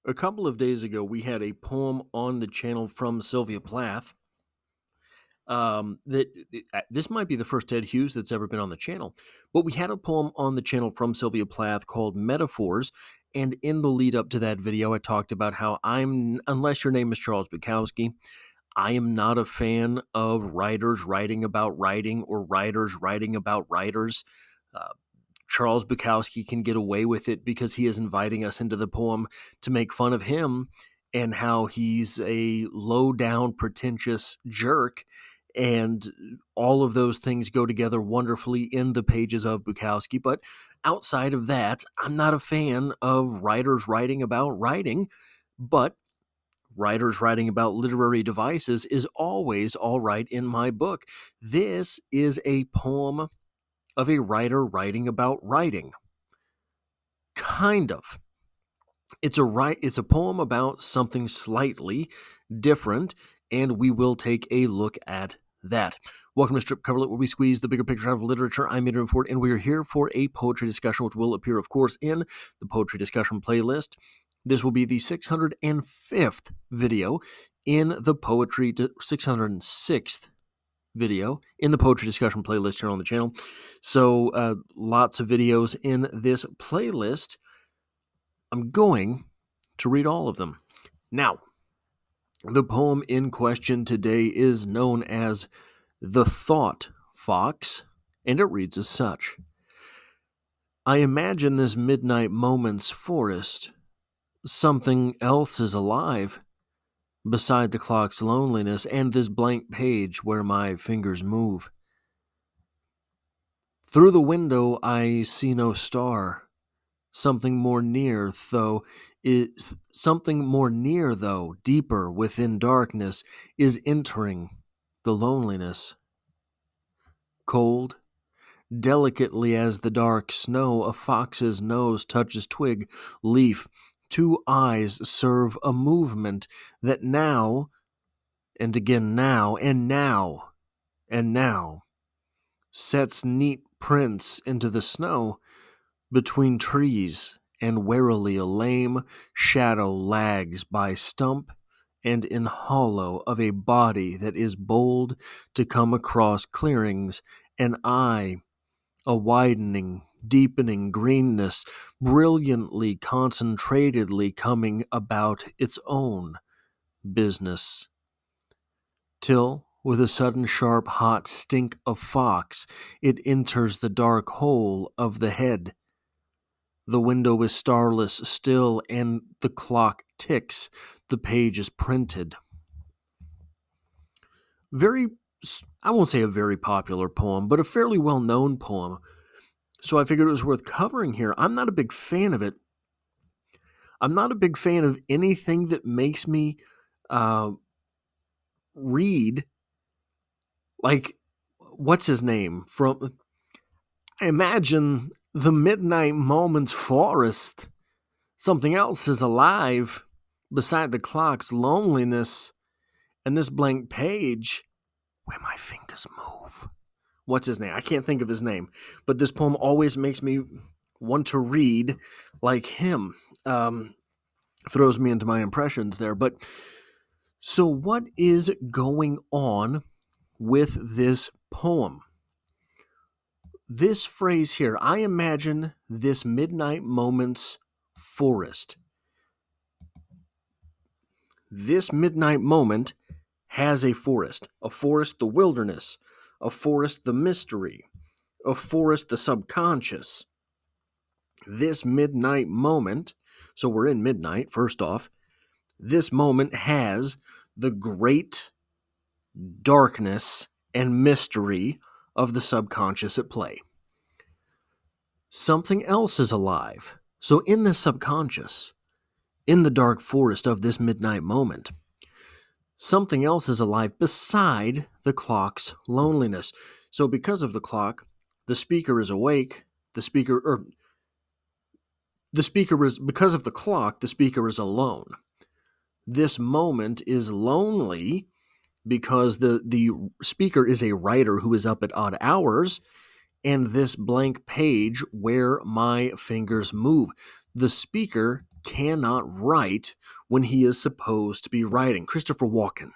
A couple of days ago, we had a poem on the channel from Sylvia Plath. This might be the first Ted Hughes that's ever been on the channel, but we had a poem on the channel from Sylvia Plath called Metaphors. And in the lead up to that video, I talked about how unless your name is Charles Bukowski, I am not a fan of writers writing about writing or writers writing about writers. Uh, Charles Bukowski can get away with it because he is inviting us into the poem to make fun of him and how he's a low down, pretentious jerk. And all of those things go together wonderfully in the pages of Bukowski. But outside of that, I'm not a fan of writers writing about writing. But writers writing about literary devices is always all right in my book. This is a poem of a writer writing about writing. Kind of. It's a poem about something slightly different, and we will take a look at that. Welcome to Strip Coverlet, where we squeeze the bigger picture out of literature. I'm Adrian Ford, and we are here for a poetry discussion, which will appear, of course, in the poetry discussion playlist. This will be the 605th video in the 606th video in the poetry discussion playlist here on the channel. So lots of videos in this playlist. I'm going to read all of them. Now, the poem in question today is known as The Thought Fox, and it reads as such. I imagine this midnight moment's forest. Something else is alive beside the clock's loneliness and this blank page where my fingers move. Through the window I see no star. Something more near, though, deeper within darkness, is entering the loneliness. Cold, delicately as the dark snow, a fox's nose touches twig, leaf. Two eyes serve a movement that now, and again now, and now, and now, sets neat prints into the snow between trees, and warily a lame shadow lags by stump and in hollow of a body that is bold to come across clearings, an eye, a widening, deepening greenness, brilliantly, concentratedly coming about its own business, till, with a sudden sharp hot stink of fox, it enters the dark hole of the head. The window is starless still, and the clock ticks. The page is printed. I won't say a very popular poem, but a fairly well-known poem. So I figured it was worth covering here. I'm not a big fan of it. I'm not a big fan of anything that makes me read, like, what's his name? I imagine the midnight moment's forest. Something else is alive beside the clock's loneliness and this blank page where my fingers move. What's his name? I can't think of his name, but this poem always makes me want to read like him. Throws me into my impressions there. But so what is going on with this poem? This phrase here, I imagine this midnight moment's forest. This midnight moment has a forest, the wilderness, a forest, the mystery, a forest, the subconscious. This midnight moment, so we're in midnight, first off, this moment has the great darkness and mystery of the subconscious at play. Something else is alive. So in the subconscious, in the dark forest of this midnight moment, something else is alive beside the clock's loneliness. So because of the clock, the speaker is awake. Because of the clock, the speaker is alone. This moment is lonely because the speaker is a writer who is up at odd hours, and this blank page where my fingers move. The speaker cannot write when he is supposed to be writing. Christopher Walken.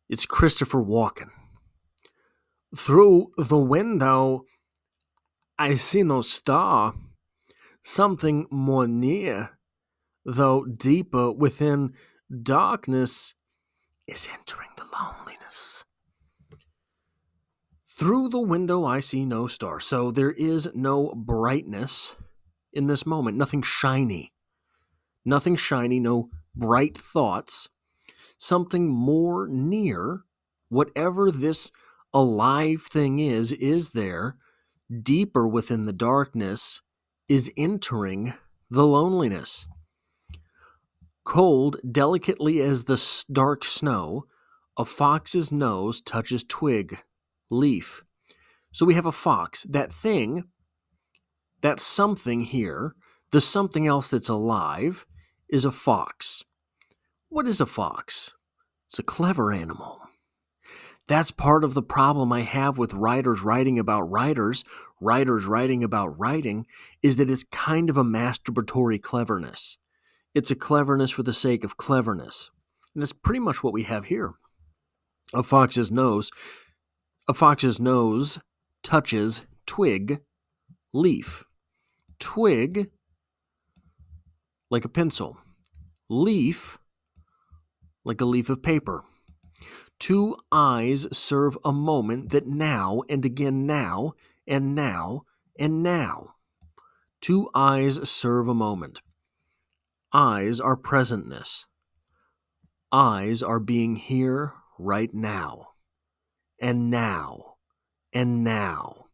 It's Christopher Walken. Through the window, I see no star. Something more near, though deeper within darkness, is entering the loneliness. Through the window, I see no star. So there is no brightness in this moment. Nothing shiny. Nothing shiny, no bright thoughts. Something more near, whatever this alive thing is there, deeper within the darkness, is entering the loneliness. Cold, delicately as the dark snow, a fox's nose touches twig, leaf. So we have a fox. That thing, that something here, the something else that's alive, is a fox. What is a fox? It's a clever animal. That's part of the problem I have with writers writing about writers writing about writing, is that it's kind of a masturbatory cleverness. It's a cleverness for the sake of cleverness. And that's pretty much what we have here. A fox's nose touches twig, leaf. Twig, like a pencil. Leaf, like a leaf of paper. Two eyes serve a moment that now and again now and now and now. Two eyes serve a moment. Eyes are presentness. Eyes are being here right now. And now. And now.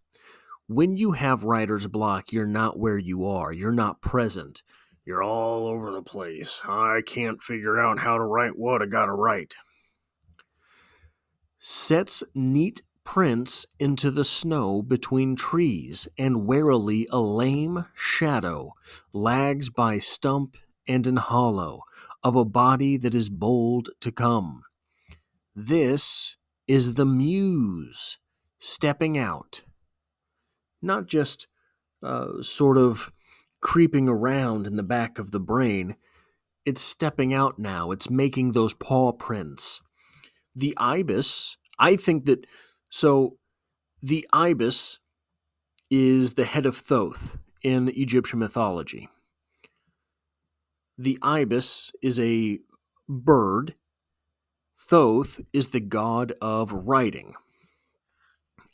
When you have writer's block, you're not where you are. You're not present. You're all over the place. I can't figure out how to write what I gotta write. Sets neat prints into the snow between trees, and warily a lame shadow lags by stump and in hollow of a body that is bold to come. This is the muse stepping out, not just sort of creeping around in the back of the brain. It's stepping out now. It's making those paw prints. The ibis, I think that, so the ibis is the head of Thoth in Egyptian mythology. The ibis is a bird. Thoth is the god of writing.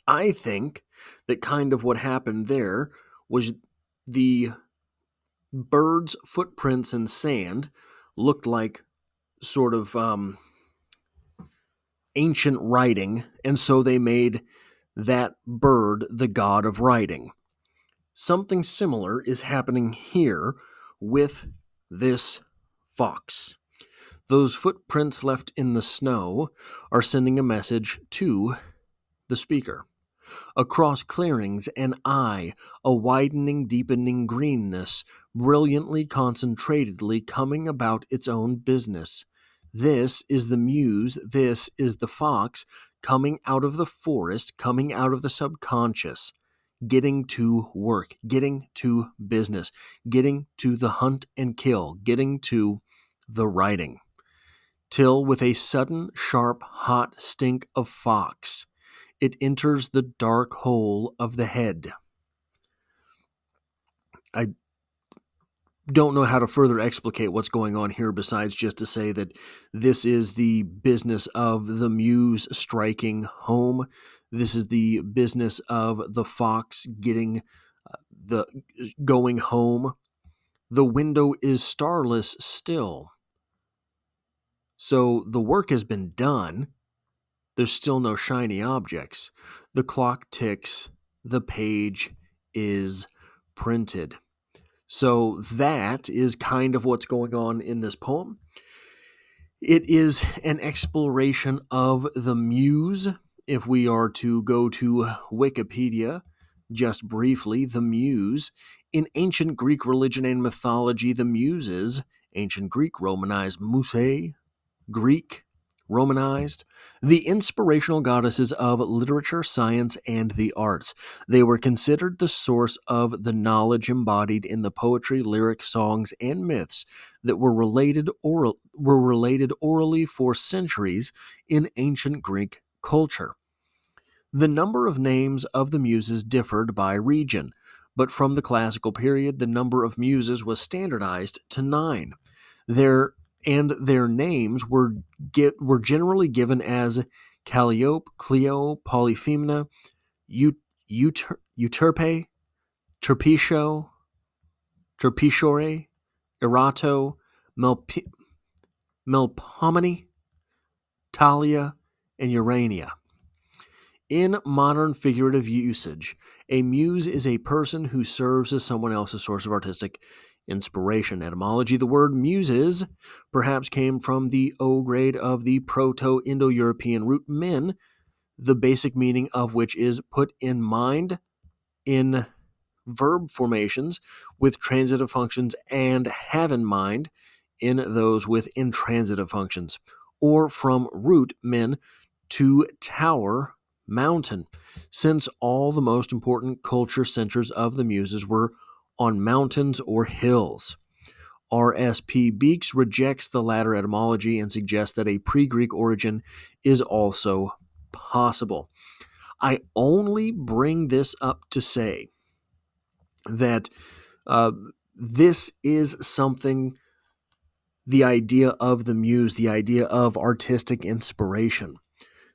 I think that kind of what happened there was the bird's footprints in sand looked like sort of ancient writing, and so they made that bird the god of writing. Something similar is happening here with this fox. Those footprints left in the snow are sending a message to the speaker. Across clearings, an eye, a widening, deepening greenness, brilliantly concentratedly coming about its own business. This is the muse, this is the fox, coming out of the forest, coming out of the subconscious, getting to work, getting to business, getting to the hunt and kill, getting to the writing. Till with a sudden, sharp, hot stink of fox, it enters the dark hole of the head. I don't know how to further explicate what's going on here besides just to say that this is the business of the muse striking home. This is the business of the fox getting going home. The window is starless still. So the work has been done. There's still no shiny objects. The clock ticks. The page is printed. So that is kind of what's going on in this poem. It is an exploration of the muse. If we are to go to Wikipedia, just briefly, the muse. In ancient Greek religion and mythology, the muses, ancient Greek romanized muse, Greek, Romanized, the inspirational goddesses of literature, science, and the arts. They were considered the source of the knowledge embodied in the poetry, lyrics, songs, and myths that were related orally for centuries in ancient Greek culture. The number of names of the muses differed by region, but from the classical period, the number of muses was standardized to 9. Their names were generally given as Calliope, Clio, Polyphemna, Euterpe, Terpetio, Terpetiore, Erato, Melpomene, Talia, and Urania. In modern figurative usage, a muse is a person who serves as someone else's source of artistic inspiration. Etymology: the word muses perhaps came from the O grade of the Proto Indo European root min, the basic meaning of which is put in mind in verb formations with transitive functions and have in mind in those with intransitive functions, or from root min to tower, mountain, since all the most important culture centers of the Muses were on mountains or hills. R.S.P. Beeks rejects the latter etymology and suggests that a pre Greek origin is also possible. I only bring this up to say that uh, this is something, the idea of the muse, the idea of artistic inspiration,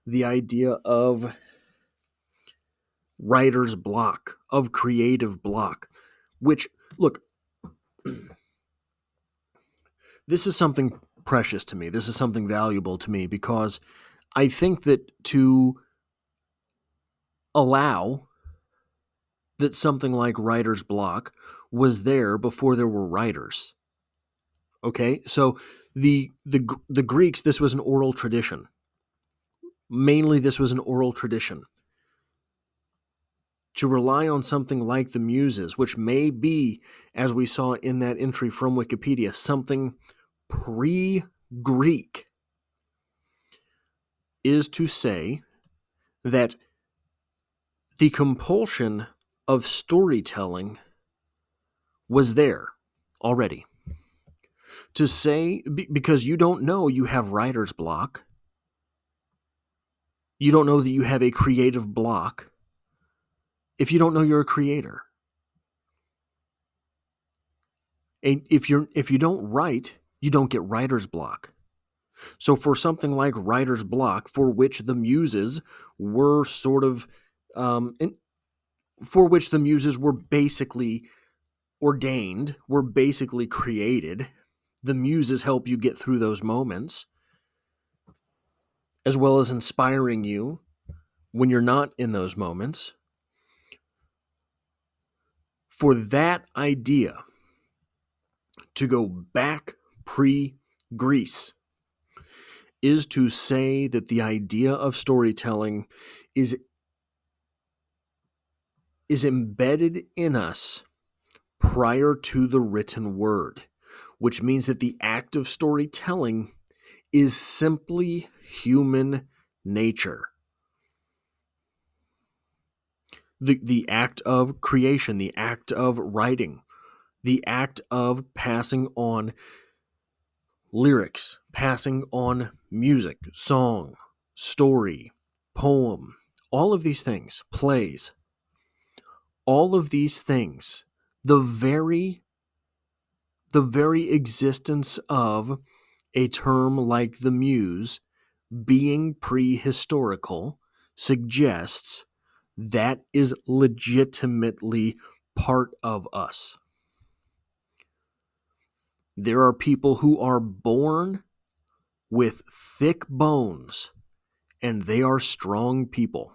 the idea of writer's block, of creative block, which, look, this is something precious to me. This is something valuable to me because I think that to allow that something like writer's block was there before there were writers. Okay, so the Greeks, this was an oral tradition. Mainly, this was an oral tradition. To rely on something like the Muses, which may be, as we saw in that entry from Wikipedia, something pre-Greek, is to say that the compulsion of storytelling was there already. To say, because you don't know you have writer's block, you don't know that you have a creative block if you don't know you're a creator. And if you don't write, you don't get writer's block. So for something like writer's block, for which the Muses were sort of, for which the Muses were basically ordained, were basically created, the Muses help you get through those moments, as well as inspiring you when you're not in those moments. For that idea to go back pre-Greece is to say that the idea of storytelling is embedded in us prior to the written word, which means that the act of storytelling is simply human nature. The act of creation, the act of writing, the act of passing on lyrics, passing on music, song, story, poem, all of these things, plays, all of these things, the very existence of a term like the muse being prehistorical suggests that is legitimately part of us. There are people who are born with thick bones, and they are strong people.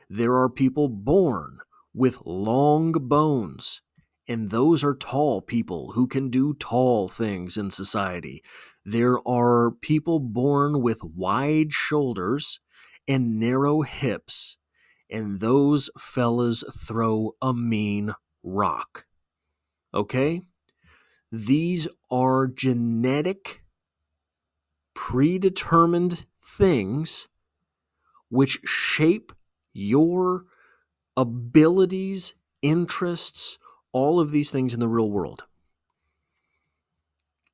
There are people born with long bones, and those are tall people who can do tall things in society. There are people born with wide shoulders and narrow hips, and those fellas throw a mean rock. Okay? These are genetic, predetermined things which shape your abilities, interests, all of these things in the real world.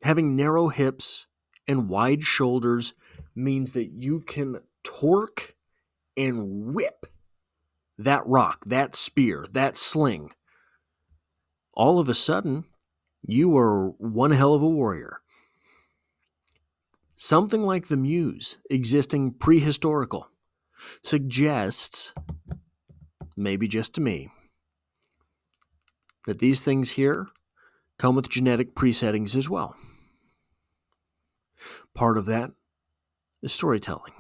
Having narrow hips and wide shoulders means that you can torque and whip that rock, that spear, that sling. All of a sudden, you are one hell of a warrior. Something like the Muse, existing prehistorical, suggests, maybe just to me, that these things here come with genetic presettings as well. Part of that is storytelling.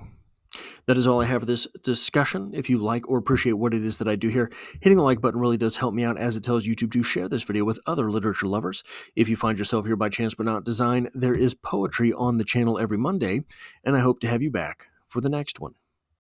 That is all I have for this discussion. If you like or appreciate what it is that I do here, hitting the like button really does help me out, as it tells YouTube to share this video with other literature lovers. If you find yourself here by chance but not design, there is poetry on the channel every Monday, and I hope to have you back for the next one.